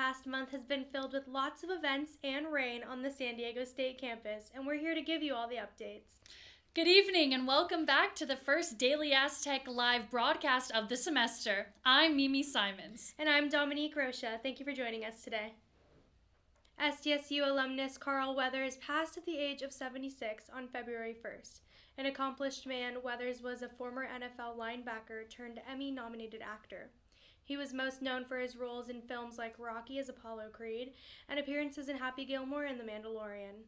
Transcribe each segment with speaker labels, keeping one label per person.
Speaker 1: past month has been filled with lots of events and rain on the San Diego State campus, and we're here to give you all the updates.
Speaker 2: Good evening and welcome back to the first Daily Aztec live broadcast of the semester. I'm Mimi Simons.
Speaker 1: And I'm Dominique Rocha. Thank you for joining us today. SDSU alumnus Carl Weathers passed at the age of 76 on February 1st. An accomplished man, Weathers was a former NFL linebacker turned Emmy-nominated actor. He was most known for his roles in films like Rocky as Apollo Creed and appearances in Happy Gilmore and The Mandalorian.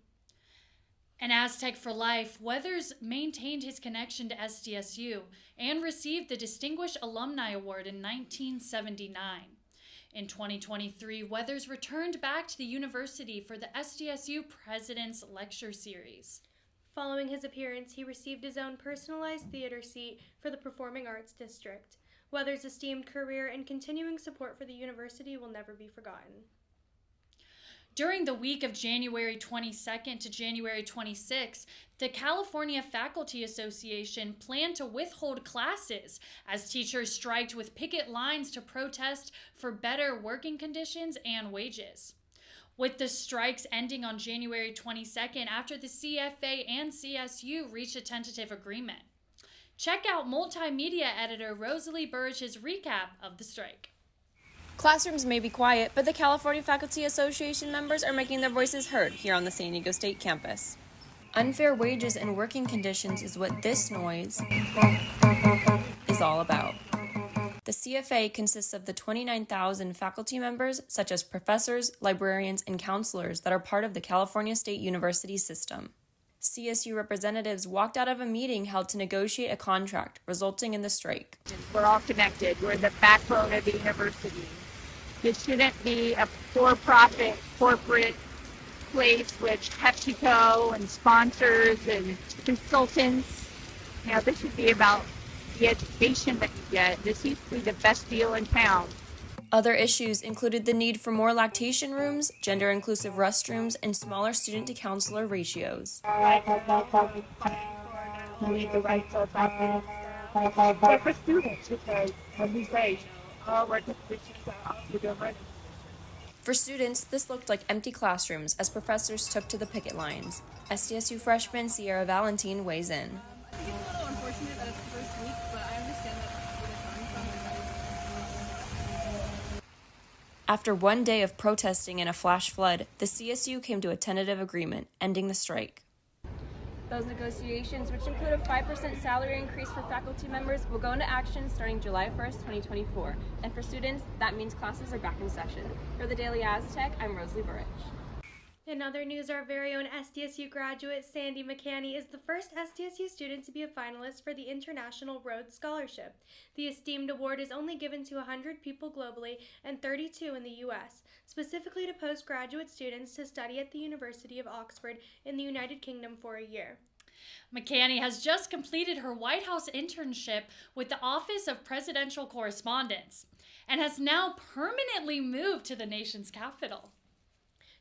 Speaker 2: An Aztec for life, Weathers maintained his connection to SDSU and received the Distinguished Alumni Award in 1979. In 2023, Weathers returned back to the university for the SDSU President's Lecture Series.
Speaker 1: Following his appearance, he received his own personalized theater seat for the Performing Arts District. Weathers' esteemed career and continuing support for the university will never be forgotten.
Speaker 2: During the week of January 22nd to January 26th, the California Faculty Association planned to withhold classes as teachers striked with picket lines to protest for better working conditions and wages. With the strikes ending on January 22nd after the CFA and CSU reached a tentative agreement. Check out multimedia editor Rosalie Burich's recap of the strike.
Speaker 3: Classrooms may be quiet, but the California Faculty Association members are making their voices heard here on the San Diego State campus. Unfair wages and working conditions is what this noise is all about. The CFA consists of the 29,000 faculty members, such as professors, librarians, and counselors that are part of the California State University system. CSU representatives walked out of a meeting held to negotiate a contract, resulting in the strike.
Speaker 4: We're all connected. We're the backbone of the university. This shouldn't be a for-profit corporate place with PepsiCo and sponsors and consultants. You know, this should be about the education that you get. This seems to be the best deal in town.
Speaker 3: Other issues included the need for more lactation rooms, gender-inclusive restrooms, and smaller student-to-counselor ratios.
Speaker 4: But for students, because when we say, we're doing right.
Speaker 3: For students, this looked like empty classrooms as professors took to the picket lines. SDSU freshman Sierra Valentine weighs in.
Speaker 5: It's a little unfortunate that it's the first week, but I understand that where they're coming from is that.
Speaker 3: After one day of protesting and a flash flood, the CSU came to a tentative agreement, ending the strike.
Speaker 6: Those negotiations, which include a 5% salary increase for faculty members, will go into action starting July 1st, 2024. And for students, that means classes are back in session. For the Daily Aztec, I'm Rosalie Burich.
Speaker 1: In other news, our very own SDSU graduate, Sandy McCanney, is the first SDSU student to be a finalist for the International Rhodes Scholarship. The esteemed award is only given to 100 people globally and 32 in the U.S., specifically to postgraduate students to study at the University of Oxford in the United Kingdom for a year.
Speaker 2: McCanney has just completed her White House internship with the Office of Presidential Correspondence and has now permanently moved to the nation's capital.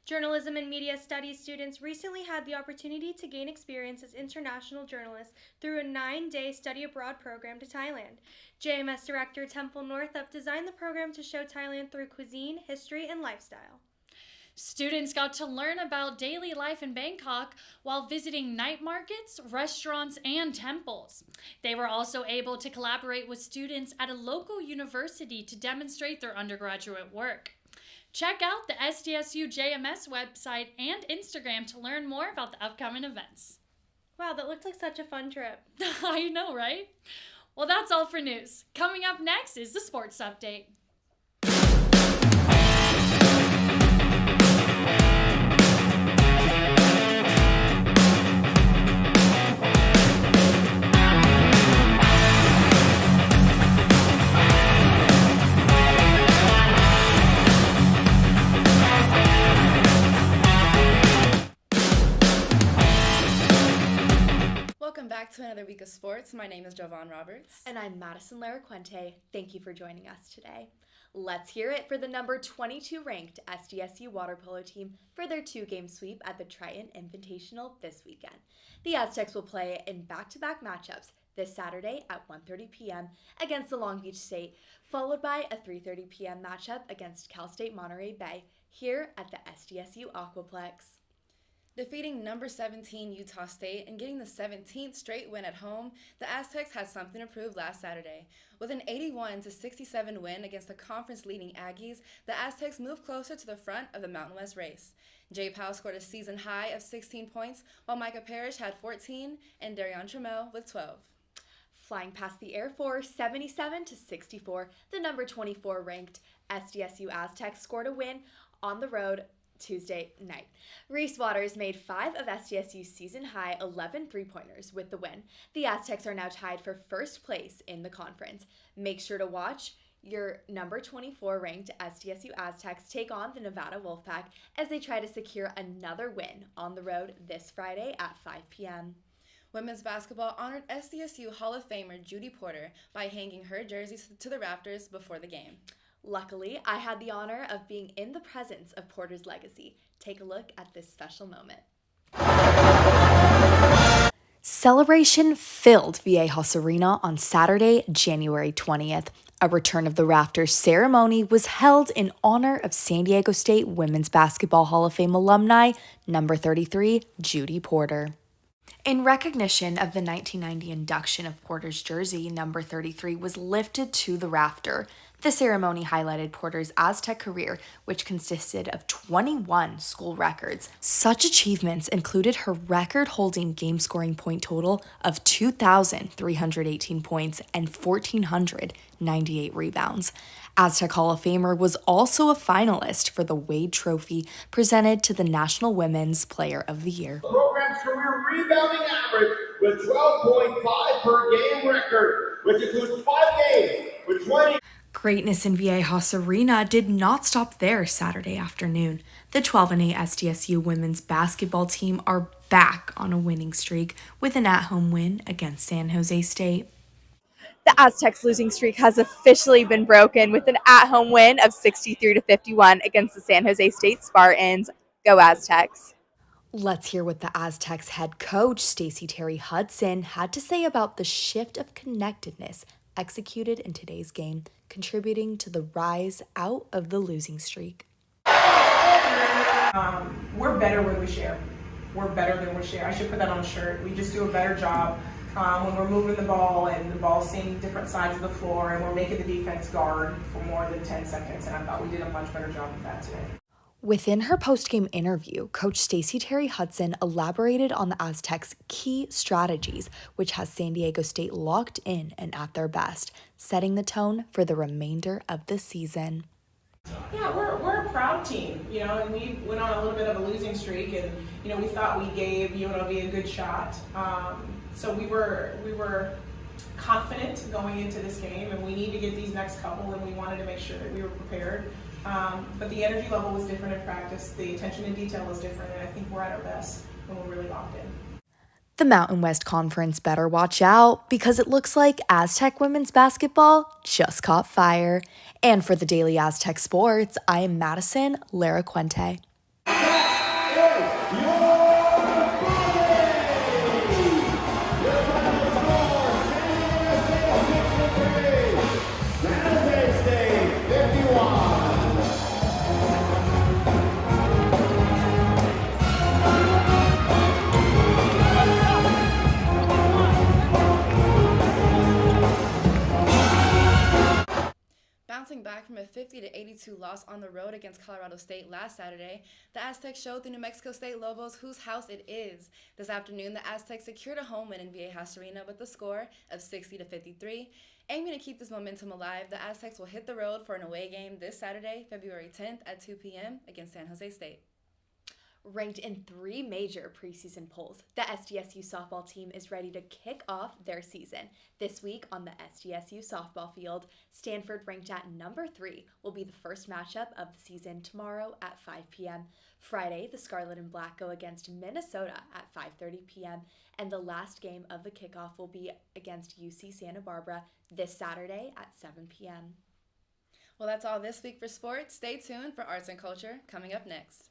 Speaker 1: Journalism and media studies students recently had the opportunity to gain experience as international journalists through a 9-day study abroad program to Thailand. JMS director Temple Northup designed the program to show Thailand through cuisine, history, and lifestyle.
Speaker 2: Students got to learn about daily life in Bangkok while visiting night markets, restaurants, and temples. They were also able to collaborate with students at a local university to demonstrate their undergraduate work. Check out the SDSU JMS website and Instagram to learn more about the upcoming events.
Speaker 1: Wow, that looked like such a fun trip.
Speaker 2: I know, right? Well, that's all for news. Coming up next is the sports update.
Speaker 7: Welcome back to another week of sports. My name is JohVonne Roberts.
Speaker 8: And I'm Madison Laracuente. Thank you for joining us today. Let's hear it for the number 22 ranked SDSU water polo team for their 2-game sweep at the Triton Invitational this weekend. The Aztecs will play in back-to-back matchups this Saturday at 1:30 p.m. against the Long Beach State, followed by a 3:30 p.m. matchup against Cal State Monterey Bay here at the SDSU Aquaplex.
Speaker 7: Defeating number 17 Utah State and getting the 17th straight win at home, the Aztecs had something to prove last Saturday. With an 81-67 win against the conference-leading Aggies, the Aztecs moved closer to the front of the Mountain West race. Jay Powell scored a season high of 16 points, while Micah Parrish had 14 and Darion Trammell with 12.
Speaker 8: Flying past the Air Force 77-64, the number 24 ranked SDSU Aztecs scored a win on the road Tuesday night. Reese Waters made 5 of SDSU's season-high 11 three-pointers with the win. The Aztecs are now tied for first place in the conference. Make sure to watch your number 24 ranked SDSU Aztecs take on the Nevada Wolfpack as they try to secure another win on the road this Friday at 5 p.m.
Speaker 7: Women's basketball honored SDSU Hall of Famer Judy Porter by hanging her jersey to the rafters before the game.
Speaker 8: Luckily, I had the honor of being in the presence of Porter's legacy. Take a look at this special moment. Celebration filled Viejas Arena on Saturday, January 20th. A Return of the Rafters ceremony was held in honor of San Diego State Women's Basketball Hall of Fame alumni, number 33, Judy Porter. In recognition of the 1990 induction of Porter's jersey, number 33 was lifted to the rafter. The ceremony highlighted Porter's Aztec career, which consisted of 21 school records. Such achievements included her record-holding game-scoring point total of 2,318 points and 1,498 rebounds. Aztec Hall of Famer was also a finalist for the Wade Trophy presented to the National Women's Player of the Year.
Speaker 9: The program's career rebounding average with 12.5 per game record, which includes 5 games with 20.
Speaker 8: Greatness in Viejas Arena did not stop there Saturday afternoon. The 12-8 SDSU women's basketball team are back on a winning streak with an at-home win against San Jose State.
Speaker 10: The Aztecs' losing streak has officially been broken with an at-home win of 63-51 against the San Jose State Spartans. Go Aztecs!
Speaker 8: Let's hear what the Aztecs head coach, Stacey Terry Hudson, had to say about the shift of connectedness executed in today's game, contributing to the rise out of the losing streak.
Speaker 11: We're better when we share. We're better than we share. I should put that on a shirt. We just do a better job when we're moving the ball and the ball's seeing different sides of the floor and we're making the defense guard for more than 10 seconds. And I thought we did a much better job of that today.
Speaker 8: Within her post-game interview, Coach Stacey Terry Hudson elaborated on the Aztecs' key strategies, which has San Diego State locked in and at their best, setting the tone for the remainder of the season.
Speaker 11: Yeah, we're a proud team, and we went on a little bit of a losing streak, and we thought we gave UNLV a good shot. So we were confident going into this game, and we need to get these next couple, and we wanted to make sure that we were prepared. But the energy level was different in practice. The attention to detail was different, and I think we're at our best when we're really locked in.
Speaker 8: The Mountain West Conference better watch out because it looks like Aztec women's basketball just caught fire. And for the Daily Aztec Sports, I am Madison Laracuente.
Speaker 7: Bouncing back from a 50-82 loss on the road against Colorado State last Saturday, the Aztecs showed the New Mexico State Lobos whose house it is. This afternoon, the Aztecs secured a home win in Viejas Arena with a score of 60-53. Aiming to keep this momentum alive, the Aztecs will hit the road for an away game this Saturday, February 10th at 2 p.m. against San Jose State.
Speaker 8: Ranked in 3 major preseason polls, the SDSU softball team is ready to kick off their season. This week on the SDSU softball field, Stanford, ranked at number 3, will be the first matchup of the season tomorrow at 5 p.m. Friday, the Scarlet and Black go against Minnesota at 5:30 p.m. And the last game of the kickoff will be against UC Santa Barbara this Saturday at 7 p.m.
Speaker 7: Well, that's all this week for sports. Stay tuned for arts and culture coming up next.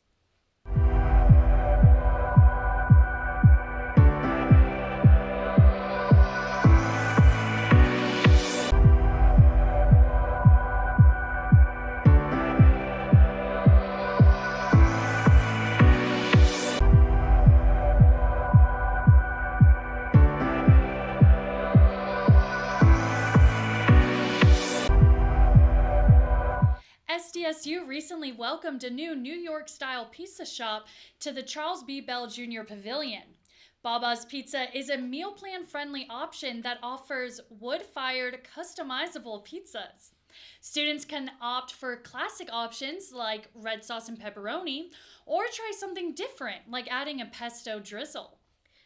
Speaker 2: SDSU recently welcomed a new New York-style pizza shop to the Charles B. Bell Jr. Pavilion. Baba's Pizza is a meal plan-friendly option that offers wood-fired, customizable pizzas. Students can opt for classic options like red sauce and pepperoni, or try something different like adding a pesto drizzle.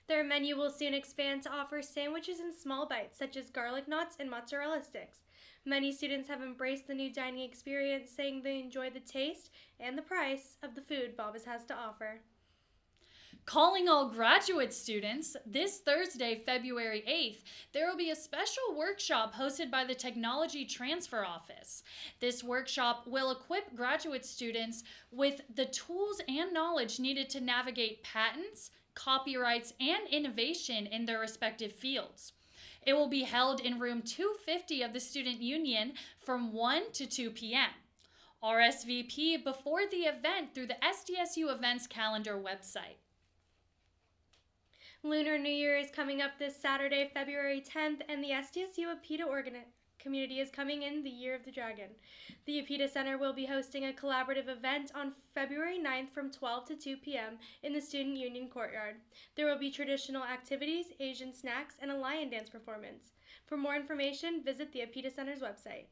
Speaker 1: Their menu will soon expand to offer sandwiches in small bites such as garlic knots and mozzarella sticks. Many students have embraced the new dining experience, saying they enjoy the taste and the price of the food Baba's has to offer.
Speaker 2: Calling all graduate students, this Thursday, February 8th, there will be a special workshop hosted by the Technology Transfer Office. This workshop will equip graduate students with the tools and knowledge needed to navigate patents, copyrights, and innovation in their respective fields. It will be held in room 250 of the Student Union from 1 to 2 p.m. RSVP before the event through the SDSU Events Calendar website.
Speaker 1: Lunar New Year is coming up this Saturday, February 10th, and the SDSU Apita community is coming in the Year of the Dragon. The Apita Center will be hosting a collaborative event on February 9th from 12 to 2 p.m. in the Student Union Courtyard. There will be traditional activities, Asian snacks, and a lion dance performance. For more information, visit the Apita Center's website.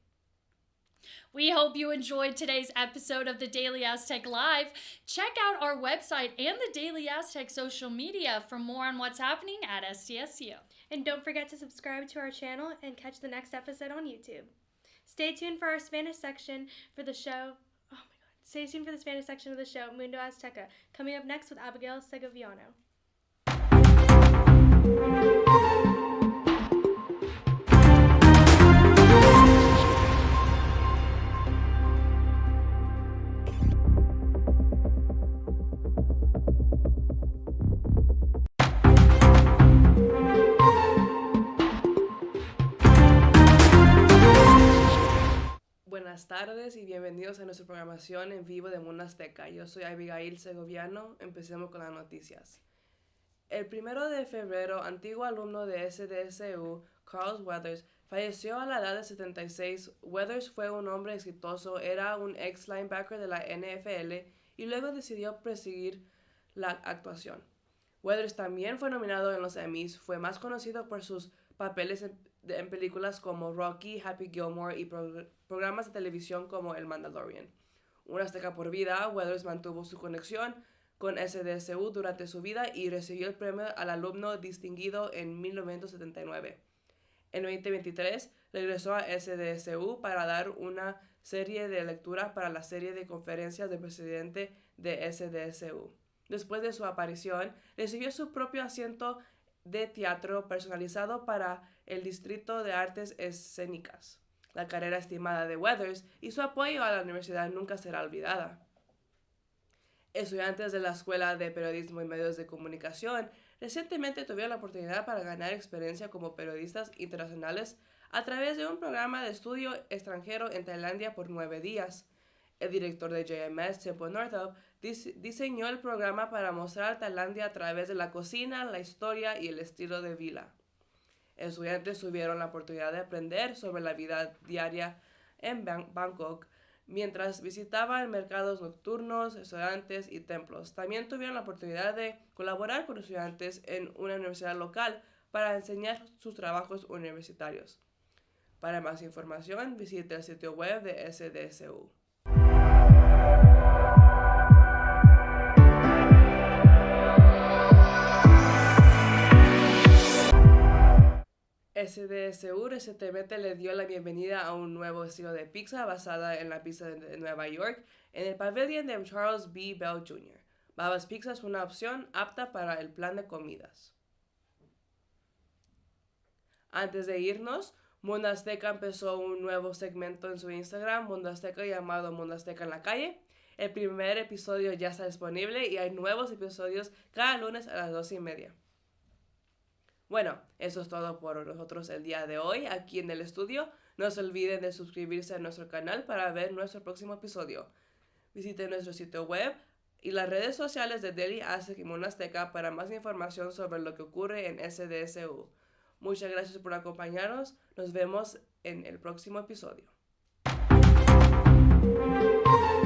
Speaker 2: We hope you enjoyed today's episode of the Daily Aztec Live. Check out our website and the Daily Aztec social media for more on what's happening at SDSU.
Speaker 1: And don't forget to subscribe to our channel and catch the next episode on YouTube. Stay tuned for our Spanish section for the show. Stay tuned for the Spanish section of the show, Mundo Azteca, coming up next with Abigail Segoviano.
Speaker 12: Buenas tardes y bienvenidos a nuestra programación en vivo de Mundo Azteca. Yo soy Abigail Segoviano. Empecemos con las noticias. El 1 de febrero, antiguo alumno de SDSU, Carl Weathers, falleció a la edad de 76. Weathers fue un hombre exitoso, era un ex linebacker de la NFL y luego decidió perseguir la actuación. Weathers también fue nominado en los Emmys. Fue más conocido por sus papeles en películas como Rocky, Happy Gilmore y programas de televisión como El Mandalorian. Un azteca por vida, Weathers mantuvo su conexión con SDSU durante su vida y recibió el premio al alumno distinguido en 1979. En 2023 regresó a SDSU para dar una serie de lectura para la serie de conferencias del presidente de SDSU. Después de su aparición, recibió su propio asiento de teatro personalizado para el Distrito de Artes Escénicas. La carrera estimada de Weathers y su apoyo a la universidad nunca será olvidada. Estudiantes de la Escuela de Periodismo y Medios de Comunicación recientemente tuvieron la oportunidad para ganar experiencia como periodistas internacionales a través de un programa de estudio extranjero en Tailandia por 9 días. El director de JMS, Temple Northup, diseñó el programa para mostrar Tailandia a través de la cocina, la historia y el estilo de vida. Estudiantes tuvieron la oportunidad de aprender sobre la vida diaria en Bangkok mientras visitaban mercados nocturnos, restaurantes y templos. También tuvieron la oportunidad de colaborar con estudiantes en una universidad local para enseñar sus trabajos universitarios. Para más información, visite el sitio web de SDSU. SDSU recientemente le dio la bienvenida a un nuevo estilo de pizza basada en la pizza de Nueva York en el pabellón de Charles B. Bell Jr. Baba's Pizza es una opción apta para el plan de comidas. Antes de irnos, Mundo Azteca empezó un nuevo segmento en su Instagram, Mundo Azteca, llamado Mundo Azteca en la Calle. El primer episodio ya está disponible y hay nuevos episodios cada lunes a las 2:30. Bueno, eso es todo por nosotros el día de hoy aquí en el estudio. No se olviden de suscribirse a nuestro canal para ver nuestro próximo episodio. Visiten nuestro sitio web y las redes sociales de Daily Aztec y Mundo Azteca para más información sobre lo que ocurre en SDSU. Muchas gracias por acompañarnos. Nos vemos en el próximo episodio.
Speaker 9: Thank you.